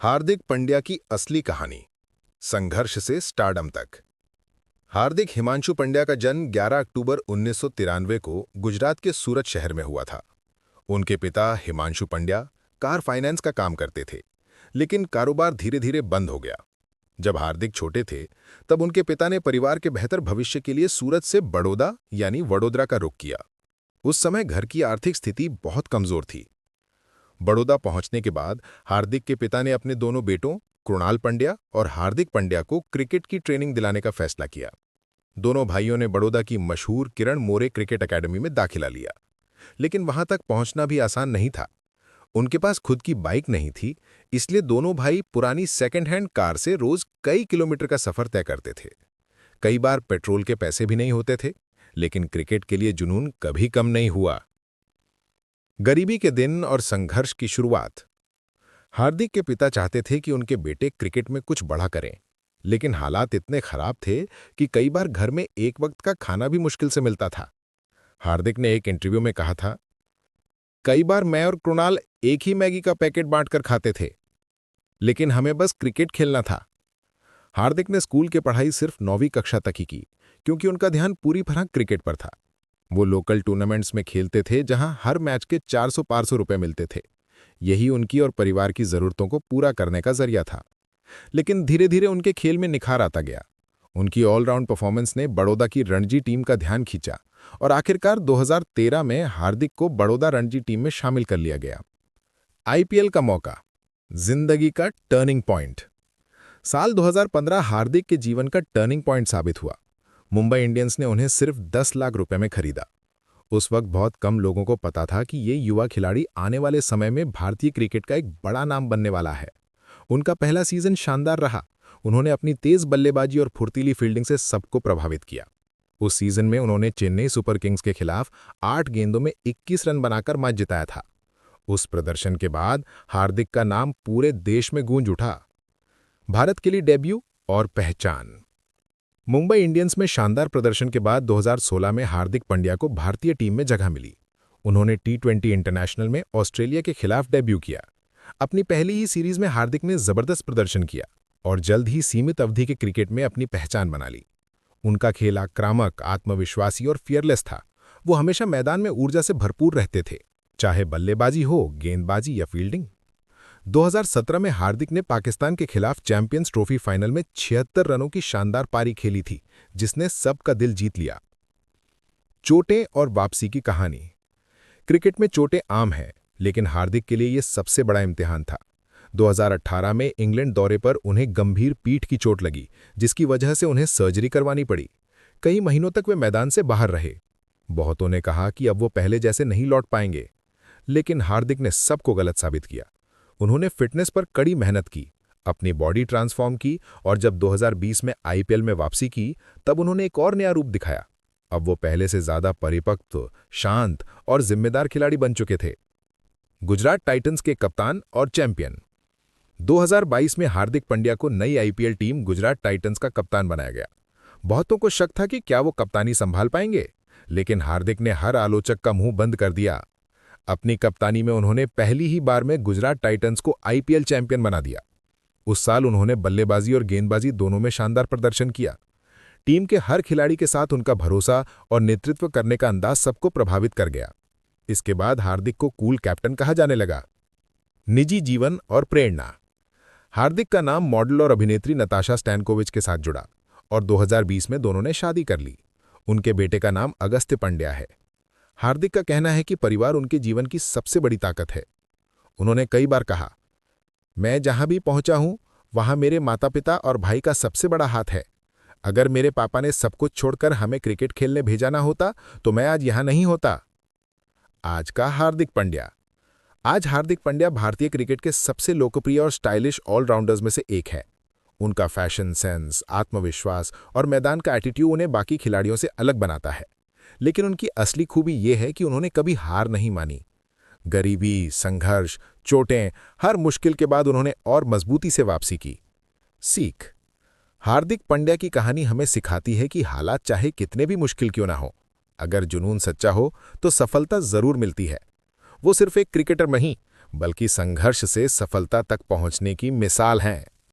हार्दिक पांड्या की असली कहानी, संघर्ष से स्टारडम तक। हार्दिक हिमांशु पांड्या का जन्म 11 अक्टूबर 1993 को गुजरात के सूरत शहर में हुआ था। उनके पिता हिमांशु पांड्या कार फाइनेंस का काम करते थे, लेकिन कारोबार धीरे धीरे बंद हो गया। जब हार्दिक छोटे थे, तब उनके पिता ने परिवार के बेहतर भविष्य के लिए सूरत से बड़ौदा यानी वडोदरा का रुख किया। उस समय घर की आर्थिक स्थिति बहुत कमजोर थी। बड़ौदा पहुंचने के बाद हार्दिक के पिता ने अपने दोनों बेटों कृणाल पांड्या और हार्दिक पांड्या को क्रिकेट की ट्रेनिंग दिलाने का फैसला किया। दोनों भाइयों ने बड़ौदा की मशहूर किरण मोरे क्रिकेट अकेडमी में दाखिला लिया, लेकिन वहां तक पहुंचना भी आसान नहीं था। उनके पास खुद की बाइक नहीं थी, इसलिए दोनों भाई पुरानी सेकंड हैंड कार से रोज कई किलोमीटर का सफर तय करते थे। कई बार पेट्रोल के पैसे भी नहीं होते थे, लेकिन क्रिकेट के लिए जुनून कभी कम नहीं हुआ। गरीबी के दिन और संघर्ष की शुरुआत। हार्दिक के पिता चाहते थे कि उनके बेटे क्रिकेट में कुछ बड़ा करें, लेकिन हालात इतने खराब थे कि कई बार घर में एक वक्त का खाना भी मुश्किल से मिलता था। हार्दिक ने एक इंटरव्यू में कहा था, कई बार मैं और कृणाल एक ही मैगी का पैकेट बांटकर खाते थे, लेकिन हमें बस क्रिकेट खेलना था। हार्दिक ने स्कूल की पढ़ाई सिर्फ 9वीं कक्षा तक ही की, क्योंकि उनका ध्यान पूरी तरह क्रिकेट पर था। वो लोकल टूर्नामेंट्स में खेलते थे, जहां हर मैच के 400-500 रुपए मिलते थे। यही उनकी और परिवार की जरूरतों को पूरा करने का जरिया था। लेकिन धीरे धीरे उनके खेल में निखार आता गया। उनकी ऑलराउंड परफॉर्मेंस ने बड़ौदा की रणजी टीम का ध्यान खींचा और आखिरकार 2013 में हार्दिक को बड़ौदा रणजी टीम में शामिल कर लिया गया। आईपीएल का मौका, जिंदगी का टर्निंग पॉइंट। साल 2015 हार्दिक के जीवन का टर्निंग पॉइंट साबित हुआ। मुंबई इंडियंस ने उन्हें सिर्फ 10 लाख रुपए में खरीदा। उस वक्त बहुत कम लोगों को पता था कि ये युवा खिलाड़ी आने वाले समय में भारतीय क्रिकेट का एक बड़ा नाम बनने वाला है। उनका पहला सीजन शानदार रहा। उन्होंने अपनी तेज बल्लेबाजी और फुर्तीली फील्डिंग से सबको प्रभावित किया। उस सीजन में उन्होंने चेन्नई सुपर किंग्स के खिलाफ 8 गेंदों में 21 रन बनाकर मैच जिताया था। उस प्रदर्शन के बाद हार्दिक का नाम पूरे देश में गूंज उठा। भारत के लिए डेब्यू और पहचान। मुंबई इंडियंस में शानदार प्रदर्शन के बाद 2016 में हार्दिक पांड्या को भारतीय टीम में जगह मिली। उन्होंने टी20 इंटरनेशनल में ऑस्ट्रेलिया के खिलाफ डेब्यू किया। अपनी पहली ही सीरीज में हार्दिक ने जबरदस्त प्रदर्शन किया और जल्द ही सीमित अवधि के क्रिकेट में अपनी पहचान बना ली। उनका खेल आक्रामक, आत्मविश्वासी और फियरलेस था। वो हमेशा मैदान में ऊर्जा से भरपूर रहते थे, चाहे बल्लेबाजी हो, गेंदबाजी या फील्डिंग। 2017 में हार्दिक ने पाकिस्तान के खिलाफ चैंपियंस ट्रॉफी फाइनल में 76 रनों की शानदार पारी खेली थी, जिसने सबका दिल जीत लिया। चोटें और वापसी की कहानी। क्रिकेट में चोटें आम हैं, लेकिन हार्दिक के लिए यह सबसे बड़ा इम्तिहान था। 2018 में इंग्लैंड दौरे पर उन्हें गंभीर पीठ की चोट लगी, जिसकी वजह से उन्हें सर्जरी करवानी पड़ी। कई महीनों तक वे मैदान से बाहर रहे। बहुतों ने कहा कि अब वो पहले जैसे नहीं लौट पाएंगे, लेकिन हार्दिक ने सबको गलत साबित किया। उन्होंने फिटनेस पर कड़ी मेहनत की, अपनी बॉडी ट्रांसफॉर्म की और जब 2020 में आईपीएल में वापसी की, तब उन्होंने एक और नया रूप दिखाया। अब वो पहले से ज्यादा परिपक्व, शांत और जिम्मेदार खिलाड़ी बन चुके थे। गुजरात टाइटंस के कप्तान और चैंपियन। 2022 में हार्दिक पांड्या को नई आईपीएल टीम गुजरात टाइटंस का कप्तान बनाया गया। बहुतों को शक था कि क्या वो कप्तानी संभाल पाएंगे, लेकिन हार्दिक ने हर आलोचक का मुंह बंद कर दिया। अपनी कप्तानी में उन्होंने पहली ही बार में गुजरात टाइटंस को आईपीएल चैंपियन बना दिया। उस साल उन्होंने बल्लेबाजी और गेंदबाजी दोनों में शानदार प्रदर्शन किया। टीम के हर खिलाड़ी के साथ उनका भरोसा और नेतृत्व करने का अंदाज सबको प्रभावित कर गया। इसके बाद हार्दिक को कूल कैप्टन कहा जाने लगा। निजी जीवन और प्रेरणा। हार्दिक का नाम मॉडल और अभिनेत्री नताशा स्टैनकोविच के साथ जुड़ा और 2020 में दोनों ने शादी कर ली। उनके बेटे का नाम अगस्त्य पांड्या है। हार्दिक का कहना है कि परिवार उनके जीवन की सबसे बड़ी ताकत है। उन्होंने कई बार कहा, मैं जहां भी पहुंचा हूं, वहां मेरे माता पिता और भाई का सबसे बड़ा हाथ है। अगर मेरे पापा ने सब कुछ छोड़कर हमें क्रिकेट खेलने भेजा ना होता, तो मैं आज यहां नहीं होता। आज का हार्दिक पांड्या। आज हार्दिक पांड्या भारतीय क्रिकेट के सबसे लोकप्रिय और स्टाइलिश ऑलराउंडर्स में से एक है। उनका फैशन सेंस, आत्मविश्वास और मैदान का एटीट्यूड उन्हें बाकी खिलाड़ियों से अलग बनाता है। लेकिन उनकी असली खूबी यह है कि उन्होंने कभी हार नहीं मानी। गरीबी, संघर्ष, चोटें, हर मुश्किल के बाद उन्होंने और मजबूती से वापसी की। सीख। हार्दिक पांड्या की कहानी हमें सिखाती है कि हालात चाहे कितने भी मुश्किल क्यों ना हो, अगर जुनून सच्चा हो तो सफलता जरूर मिलती है। वो सिर्फ एक क्रिकेटर नहीं, बल्कि संघर्ष से सफलता तक पहुंचने की मिसाल हैं।